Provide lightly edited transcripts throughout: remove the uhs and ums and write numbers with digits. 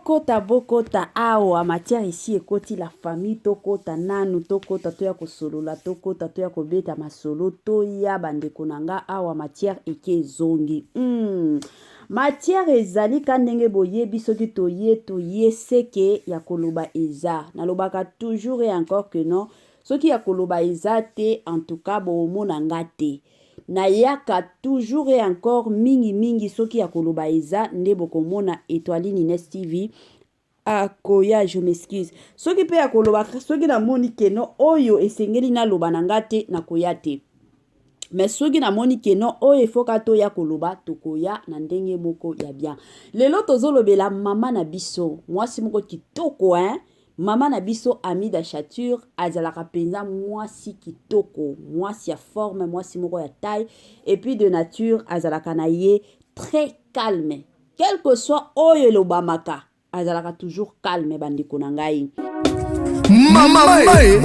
bokota awa matière ici ekoti la famille tokota nanu tokota toya kosolola tokota toya kobeta masolo toya bandeko nanga awa matière eke zongi matière ezali kandenge boyebi soki toye seke ya koloba eza nalobaka toujours et encore que non soki ya koloba eza te en tout cas bomona nga te na yaka toujours et encore mingi soki ya koloba eza nde bokomona Étoile Nines TV akoya je m'excuse soki pe ya koloba soki na moni keno oyo esengeli na loba na nga te na koya te mais soki na moni keno oyo efoka to ya koloba tokoya na ndenge moko ya bien lelo tozolobela mama na biso mwasi moko kitoko mama na biso Amida Chature azalaka penza mwasi kitoko mwasi ya forme mwasi moko ya taille et puis de nature azalaka na ye très calme quel que soit oyo lobamaka azalaka toujours calme bandeko na ngai Mama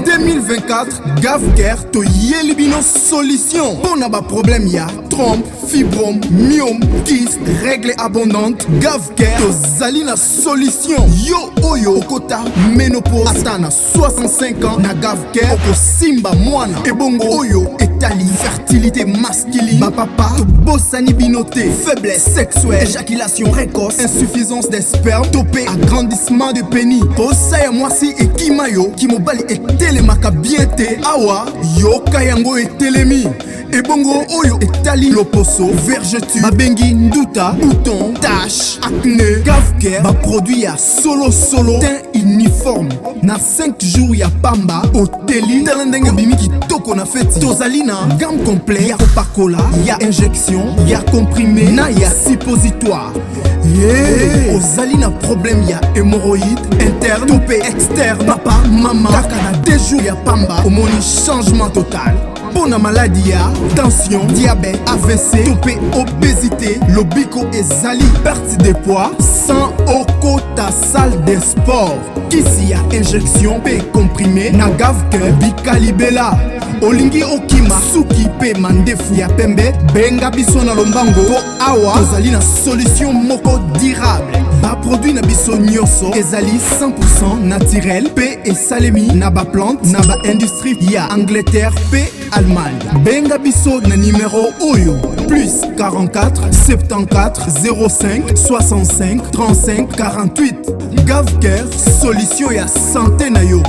2024 Gavker to yelibino solution pour naba problème ya trompe, fibrome, myome, kyste, règle abondante Gavker to zalina solution yo oyo okota ménopause atana 65 ans na Gavker oko simba mwana ebongo oyo etali fertilité masculine ba papa to bosani binoté faiblesse sexuelle éjaculation précoce insuffisance des spermes topé agrandissement de pénis posaya mwasi ekima yo kimobali etelemaka bien te awa yoka yango etelemi ebongo oyo etali loposo vergeture babengi nduta bouton tache acné Gavker baproduit ya solo teint uniforme na 5 jours ya pamba oteli tala ndenge bimi kitoko na feti tozali na gamme complet ya kopakola ya injection ya comprimé na ya suppositoire ozali na problème ya hémorroïde interne topé externe papa mama kaka na 2 jours ya pamba omoni changement total pour la maladie ya tension diabète AVC topé obésité lobiko ezali perte de poids sans okota salle de sport kisi ya injection pe comprimé na Gavker bikalibela olingi okima suki pe mandefu ya pembe benga biso na lombango po awa tozali na solution moko durable ba produit na biso nyonso ezali 100% naturel pe esalemi na ba plante na ba industrie ya Angleterre pe Allemagne benga biso na numéro oyo plus 44 74 05 65 35 48 Gavker solution ya santé na yo.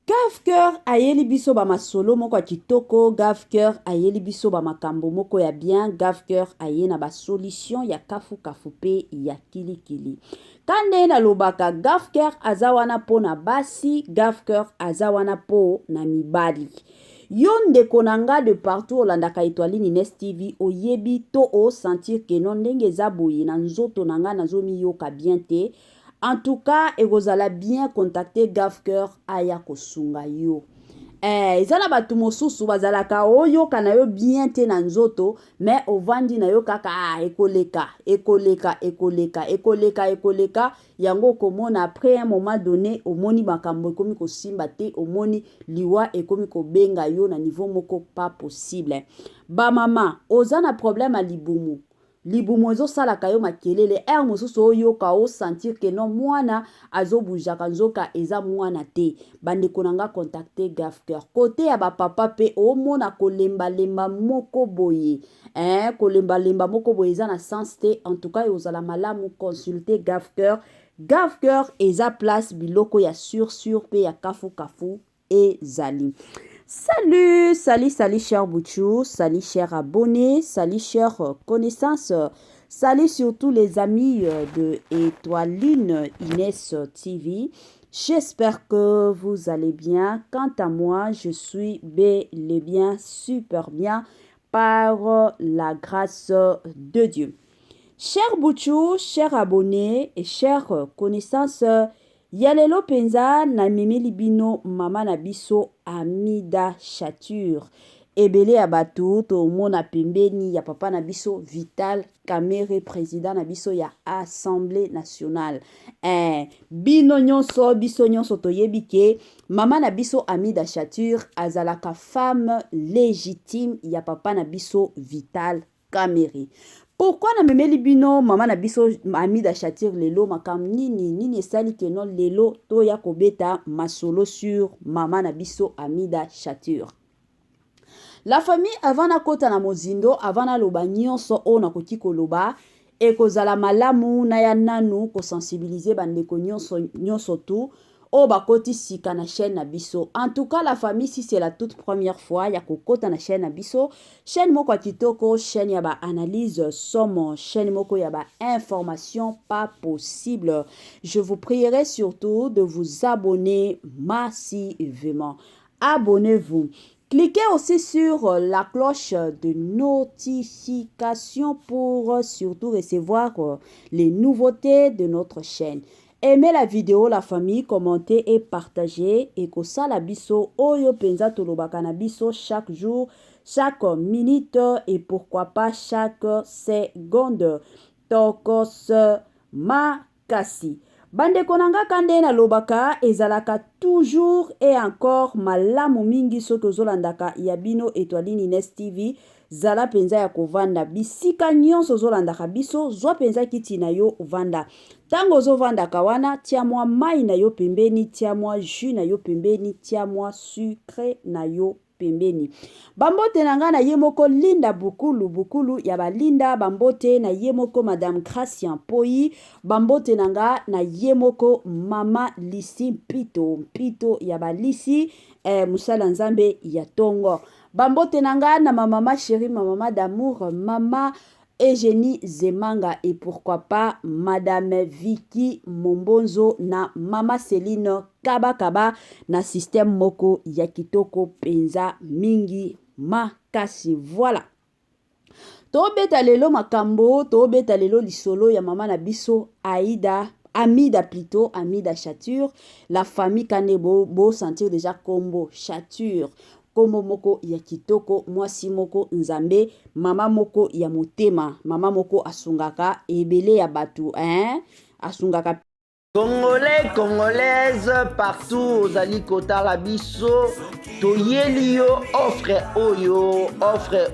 Gavker ayeli biso ba masolo moko ya kitoko Gavker ayeli biso ba makambo moko ya bien Gavker aye na ba solution ya kafu pe ya kilikili kande na lobaka Gavker azawana po na basi Gavker azawana po na mibali yo ndeko nanga de partout olandaka Étoile Nines TV oyebi to o sentir que non ndenge eza boye na nzoto nanga nazomi yoka bien te. En tout cas, ekozala bien contacter Gavker aya kosunga yo. Ezana batu mosusu bazalaka oyo kana yo bien te na nzoto, mais ovandi na yo kaka ekoleka yango komona après un moment donné omoni makambo ekomi kosimba te omoni liwa ekomi kobenga yo na niveau moko pas possible. Ba mama, ozana problème a libumu. Libumu ezosalaka yo makelele mosusu oyo ka o sentir que non mwana azobujaka nzoka eza mwana te bandeko nanga contacter Gavker côté ya ba papa pe omona kolemba moko boye kolemba moko boye eza na sens te en tout cas ozala malamu consulter Gavker eza place biloko ya sur pe ya kafu ezali. Salut chers Bouchou, salut chers abonnés, salut chers connaissances, salut surtout les amis de Étoile Nines TV. J'espère que vous allez bien. Quant à moi, je suis bel et bien, super bien, par la grâce de Dieu. Chers Bouchou, chers abonnés et chers connaissances, Yalelo penza na memeli bino mama na biso Amida Chature. Ebele abatu to mona pembeni ya papa na biso Vital Kamerhe président na biso ya Assemblée nationale. Bino nyonso toyebi ke mama na biso Amida Chature azalaka femme légitime ya papa na biso Vital Kamerhe. pourquoi na memeli bino mama na biso Amida Shatir lelo makam nini esali ke non lelo to ya kobeta masolo sur mama na biso Amida Shatir. La famille avant na kota na mozindo avant na loba nyonso o na koki koloba e kozala malamu na ya nanu ko sensibiliser bandeko nyonso tout o bakoti sika na chaîne na biso. En tout cas la famille, si c'est la toute première fois ya kokota na chaîne na biso, chaîne moko kitoko, chaîne ya ba analyse somme, chaîne moko ya ba information pas possible. Je vous prierai surtout de vous abonner massivement. Abonnez-vous. Cliquez aussi sur la cloche de notification pour surtout recevoir les nouveautés de notre chaîne. Aimez la vidéo, la famille, commentez et partagez. Et que ça la biso, oyo penza tolobaka na biso chaque jour, chaque minute et pourquoi pas chaque seconde. Tokos makasi. Bande konanga kande na lobaka ezalaka toujours et encore malamu mingi soki ozolandaka Yabino Étoile Nines TV zala penza ya kovanda bisika nyonso ozolandaka biso zwa penza kiti na yo vanda. Tango ozovandaka wana tia mwa mai na yo pembeni, tia mwa jus na yo pembeni, tia mwa sucre na yo pembeni. Bambote nanga na yemoko Linda Bukulu ya balinda, bambote na yemoko Madame Gracian Poi, bambote nanga na yemoko Mama Lisi Mpito ya balisi musala nzambe ya tongo. Bambote nanga na mama chérie, mama d'amour, mama Eugénie Zemanga et pourquoi pas Madame Vicky Mombonzo na Mama Céline Kaba na système moko ya kitoko penza mingi makasi. Voilà. Tobeta lelo makambo, tobeta lelo lisolo ya mama na biso Amida Shatir. La famille kanebo sentir déjà combo Shatir. Kombo moko ya kitoko, mwasi moko nzambe, mama moko ya motema, mama moko asungaka ebele ya batu, asungaka. Congolais, Congolaises, partout ozali kotala biso, toyeli yo offre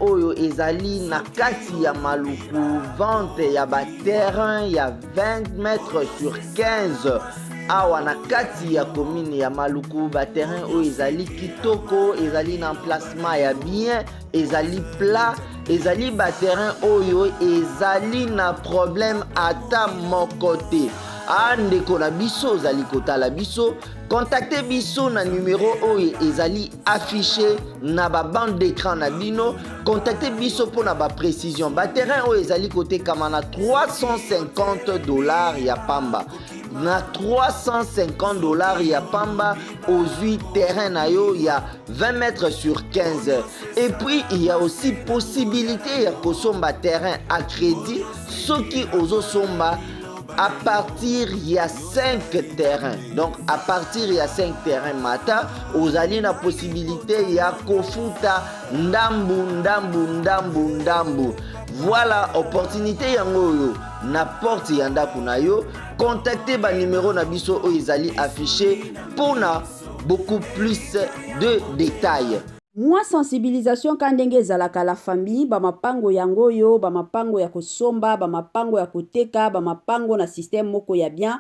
oyo ezali na kati ya maluku, vente ya ba terrain ya 20 mètres sur 15. Awa na kati ya commune ya Maluku, ba terrain oyo ezali kitoko, ezali na emplacement ya bien, ezali plat, ezali ba terrain oyo ezali na problème ata moko te. Ndeko na biso ozali kotala biso, contactez biso na numéro oyo ezali affiché na ba bande d'écran na bino, contactez biso pour na ba précision. Ba terrain oyo ezali kotekama na $350 ya pamba. Na $350 ya pamba aux 8 terrains na yo ya 20 mètres sur 15. Et puis il y a aussi possibilité ya kosomba terrain à crédit soki ozo somba à partir il y a 5 terrains. Donc à partir il y a 5 terrains mata ozali na possibilité ya kofuta ndambu. Voilà opportunité yango yo na porte ya ndako na yo. Contactez ba numéro na biso o ezali affiché pour na beaucoup plus de détails. Moi sensibilisation kandenge ezalaka la famille, ba mapango yango yo, ba mapango ya kosomba, ba mapango ya koteka, ba mapango na système moko ya bien.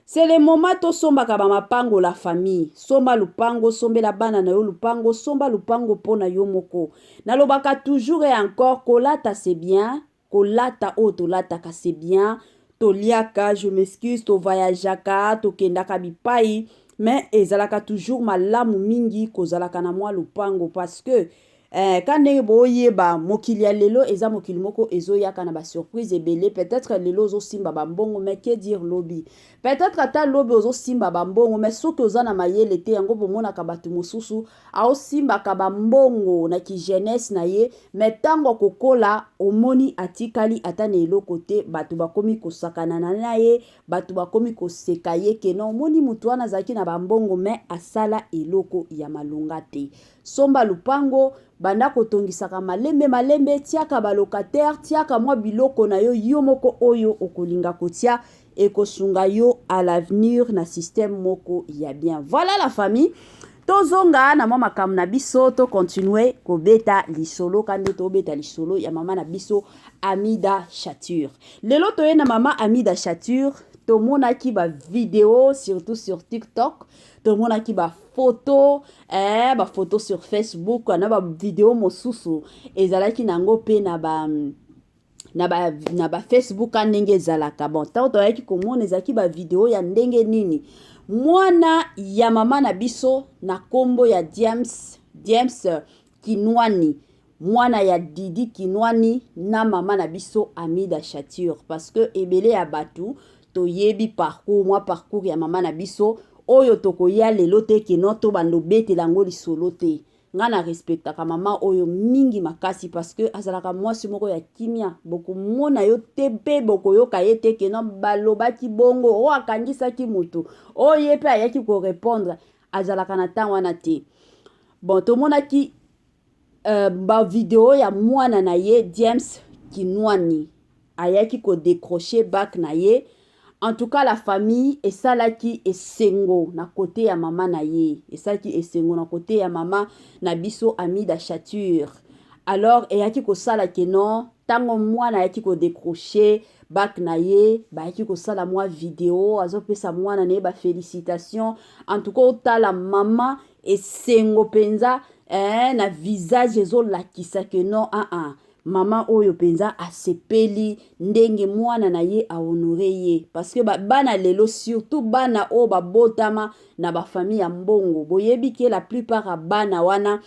C'est le moment to somba ka ba mapango la famille. Somba lupango, sombe la bana na yo lupango, somba lupango pona yo moko. Nalobaka toujours et encore kolata c'est bien, kolata o tolata ka c'est bien. Toliaka, je m'excuse, to voyageaka, to kendaka bipai, mais ezalaka toujours malamu mingi kozalaka na mwa lupango parce que quand boyeba mokili ya lelo eza mokili moko ezoyaka na ba surprise ebele, peut-être lelo ozo simba bambongo, mais que dire lobby, peut-être ata lobby ozo simba bambongo, mais soki oza na mayele te yango bomona ka batu mosusu ao simba ka bambongo na ki jeunesse na ye, mais tango kokola omoni atikali ata na eloko te, batu bakomi kosakana na ye, batu bakomi koseka ye ke non omoni mutu wana zaki na bambongo mais asala eloko ya malonga te. Somba lupango banda kotongisaka malembe tiaka balocataire, tiaka mwa biloko na yo yo moko oyo okolinga kotia ekosunga yo à l'avenir na système moko ya bien. Voilà la famille. tozonga na mwa makambo na biso to continue kobeta lisolo kande tobeta lisolo ya mama na biso Amida Chature. Lelo toye na mama Amida Chature tomonaki ba vidéo surtout sur TikTok, tomonaki ba photo sur Facebook na ba vidéo mosusu ezalaki nango pe na ba Facebook ndenge ezalaka. Bon tant toyaki komona ezaki ba vidéo ya ndenge nini mwana ya mama na biso na kombo ya James Kinwani, mwana ya Didi Kinwani na mama na biso Amida Chature, parce que ebele ya batu toyebi parcours ya mama na biso oyo tokoya lelo te keno to bando betela ngo lisolo te. Nga na respectaka mama oyo mingi makasi parce que azalaka mwasi moko ya kimia, boko mona yo tepe boko yo kayete keno balobaki bongo o akangisaki mutu o yepe ayaki ko répondre azalaka na temps wana te. Bon tomonaki ba vidéo ya mwana na ye James Kinwani ayaki ko décrocher bac na ye. En tout cas, la famille et salaki et sengo na côté ya mama na ye. Et salaki et sengo na côté ya mama na biso Amida Chature. Alors, et yaki ko salaki non, tango mwana yaki ko décrocher bac na ye, ba yaki ko sala moi vidéo, azo pesa mwana ne ba félicitations. En tout cas, la mama et sengo penza na visage ezo lakisa que non mama oyo penza asepeli ndenge mwana na ye a honoré ye parce que bana lelo surtout bana o babotama na ba famille ya mbongo boyebi ke la plupart a bana wana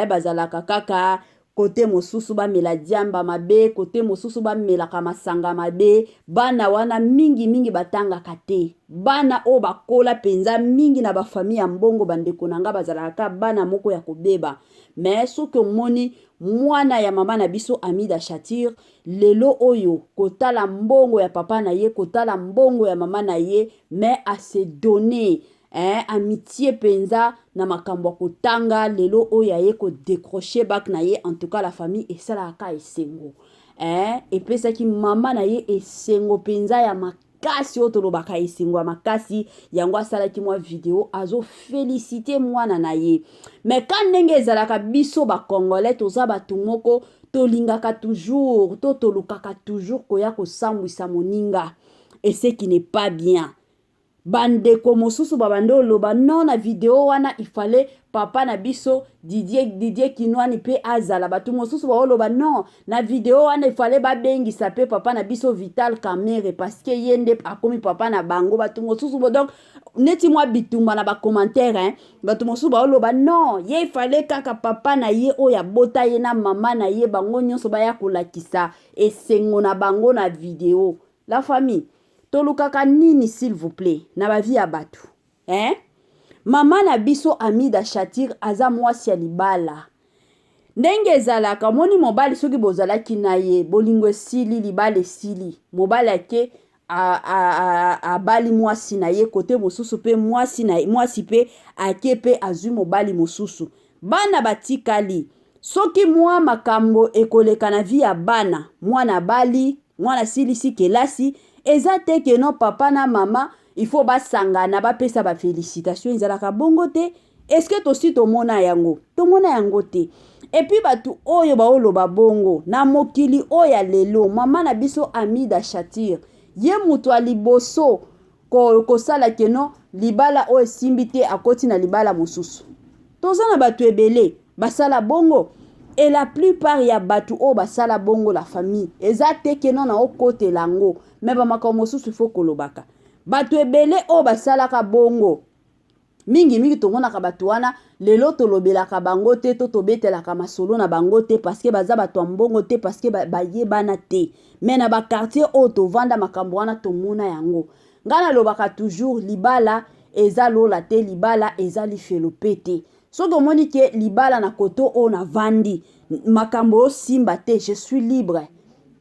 bazalaka kaka côté mosusu ba mela diamba mabe côté mosusu ba mela kamasanga mabe bana wana mingi batanga kate bana o bakola penza mingi na ba famille ya mbongo bandeko nanga bazalaka bana moko ya kobeba. Mais soki omoni mwana ya mama na biso Amida Chature lelo oyo kotala mbongo ya papa na ye kotala mbongo ya mama na ye mais a se donner amitié penza na makambo kotanga lelo oyo aye ko décrocher bac na ye. En tout cas la famille esalaka esengo epesaki mama na ye esengo penza ya makasi oyo tolobaka esengo ya makasi yango asalaki mwa vidéo azo féliciter mwana na ye. Mais quand ndenge ezalaka biso ba congolais toza batu moko tolingaka toujours tolukaka toujours koya kosambwisa moninga et ce qui n'est pas bien. Bandeko mosusu babando loba non na vidéo wana il fallait papa na biso Didier Kinwani pe azala batu mosusu ba loba non na vidéo wana il fallait ba bengisa pe papa na biso Vital Kamerhe parce que yende akomi papa na bango batu mosusu donc neti moi bitumba na ba commentaire batu mosusu ba loba non ye il fallait kaka papa na ye oya bota ye na mama na ye bango nyonso ba ya kolakisa esengo na bango na vidéo. La famille tolukaka nini s'il vous plaît na ba vie ya batu mama na biso Amida Chature aza mwasi ya libala ndenge ezalaka moni mobali soki bozalaki na ye bolingo esili libala esili mobali ake abali mwasi na ye kote mosusu pe mwasi pe ake pe azwi mobali mosusu bana batikali soki mwa makambo ekoleka na vie ya bana mwana bali mwana silisi kelasi eza te ke non papa na mama il faut basangana bapesa ba félicitations ezalaka bongo te. Est-ce que tosi tomona yango te et puis batu oyo baoloba bongo na mokili oya lelo mama na biso Amida Chature ye mutu aliboso kosala ke non libala o esimbi te akoti na libala mosusu toza na batu ebele basala bongo et la plupart ya batu o basala bongo la famille eza te ke non na okote lango mais ba makambo mosusu il faut kolobaka batu ebele o basalaka bongo mingi tomonaka batu wana lelo tolobelaka bango te to tobetelaka masolo na bango te parce que baza batu mbongo te parce que bayebana te mais na ba quartier o tovanda makambo wana tomona yango ngana lobaka toujours libala eza lola te libala eza lifelo pete soki omoni ke libala na koto o na vandi makambo simba te je suis libre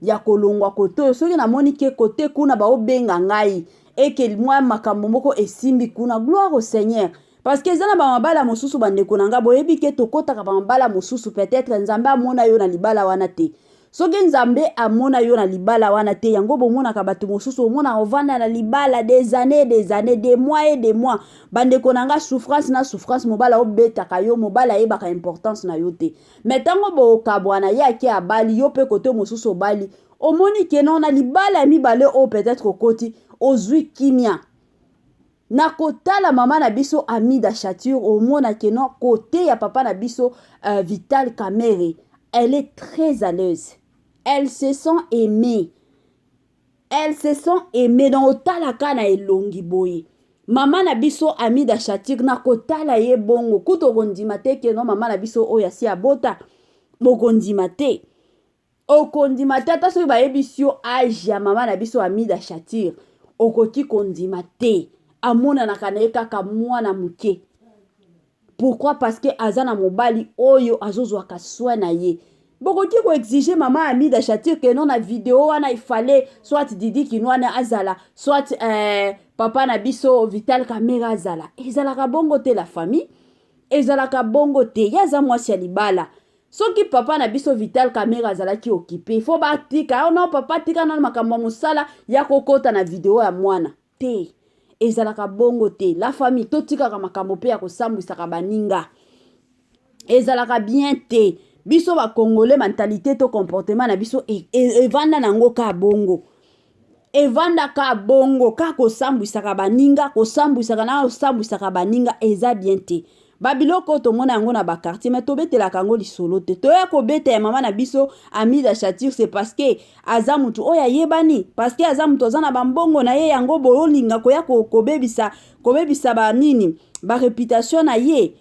ya kolongwa koto soki namoni ke kote kuna ba obenga ngai et que moi makambo moko esimbi kuna gloire au Seigneur parce que zana ba mabala mosusu bande konanga boyebi ke tokota ka ba mabala mosusu peut-être nzamba mona yo na libala wana te soki nzambe amona yo na libala wana te yango bomonaka bato mosusu omona ovanda na libala des années des mois et des mois bandeko nanga souffrance na souffrance mobala obetaka yo mobala yebaka importance na yo te mais ntango bokabwana ye ake abali yo mpe kote mosusu obali omoni keno na libala ya mibale o peut-être okoti ozwi kimia na kotala mama na biso Amida Chature omona keno kote ya papa na biso Vital Kamerhe elle est très à l'aise. Elles se sont aimées. Elles se sont aimées dans otalaka na elongi boye. Mama na biso Amida Chature na kotala ye bongo. Kuto kondima te keno mama na biso oya si abota. Bokondima te. Okondima te ata soki bayebi yo age ya mama na biso Amida Chature. Okoti kondima te. Amona na kana kaka mwana muke. Pourquoi? Parce que azana mobali oyo azozwaka soin na ye. Bokoki ko exiger mama Amida Chature que non na vidéo wana il fallait soit Didi Kinwana azala, soit papa na biso Vital Kamerhe azala. Ezalaka bongo te la famille. Ezalaka bongo te yaza mwasi ya libala. Soki papa na biso Vital Kamerhe azala ki occupé, faut ba tika, oh non papa tika na makambo musala ya kokota na vidéo ya mwana. Te. Ezalaka bongo te. La famille totika ka makambo pe ya kosambwisaka baninga. Ezalaka bien te. Biso ba Congolais mentalité to comportement na biso evanda nango ka bongo. Evanda ka bongo ka kosambwisaka baninga, kosambwisaka na kosambwisaka baninga eza bien te. Babiloko to mona yango na ba quartier mais to betela kango lisolo te. To ya ko beta ya mama na biso Amida Chature c'est parce que aza mutu oya yebani parce que aza mutu zana bambongo na ye yango bolinga ko ya ko bebisa ba nini ba réputation na ye.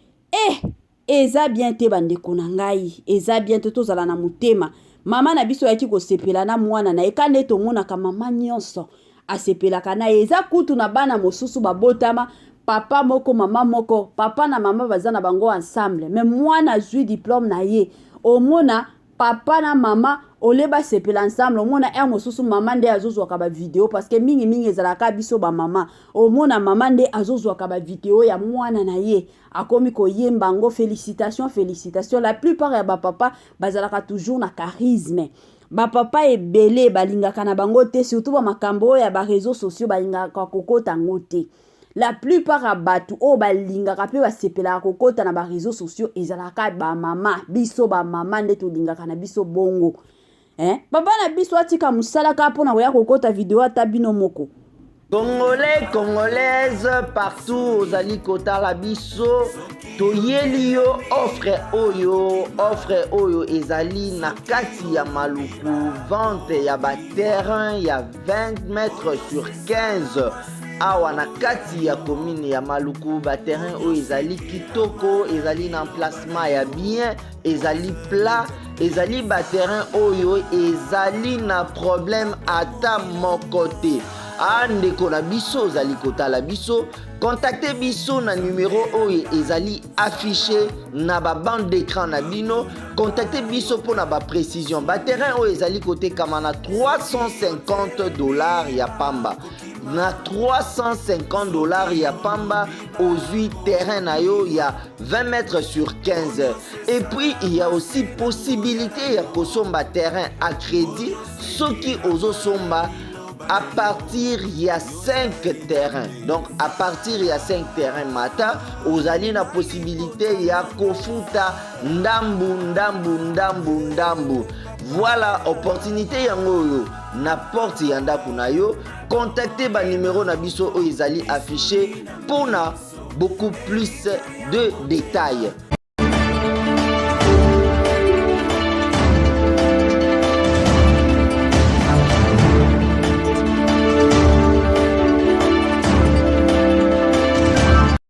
Eza bien te bandeko na ngai. Eza bien te tozala na mutema. Mama na biso yaki ko sepela na mwana na ekande to mona ka mama nyonso asepela kana eza kutu na bana mosusu babotama papa moko mama moko papa na mama bazana bango ensemble mais mwana zui diplôme na ye omona papa na mama oleba sepela ensemble omona mosusu mama nde azozwaka ba vidéo parce que mingi ezalaka biso ba mama omona mama nde azozwaka ba vidéo ya mwana na ye akomi koyemba ngo félicitations la plupart ya ba papa bazalaka toujours na charisme ba papa ebele balingaka na bango te surtout ba makambo ya ba réseaux sociaux balingaka kokota ngote. La plupart ya batu o balingaka pe basepela kokota na ba réseaux sociaux ezalaka ba mama biso ba mama nde tolingaka na biso bongo. Baba na biso atika musala ka pona koya kokota vidéo ata bino moko. Congolais, Congolaises, partout ozali kotala biso toyeli yo offre oyo ezali na kati ya maluku vente ya ba terrain ya 20 mètres sur 15 awa na kati ya commune ya maluku ba terrain oyo ezali kitoko ezali na emplacement ya bien ezali plat ezali ba terrain oyo ezali na problème ata moko te. Ndeko na biso ozali kotala biso contactez biso na numéro oyo ezali affiché na ba bande d'écran na bino contactez biso pour na ba précision ba terrain oyo ezali kotekama na $350 ya pamba na $350 ya pamba ozwi terrain na yo ya 20 mètres sur 15 et puis il y a aussi possibilité ya kosomba terrain à crédit soki ozosomba à partir il y a 5 terrains. Donc à partir il y a 5 terrains mata, vous avez la possibilité il y a kofuta ndambu. Voilà opportunité yango na porte yanda kunayo. Contactez ba numéro na biso o ezali affiché pour na beaucoup plus de détails.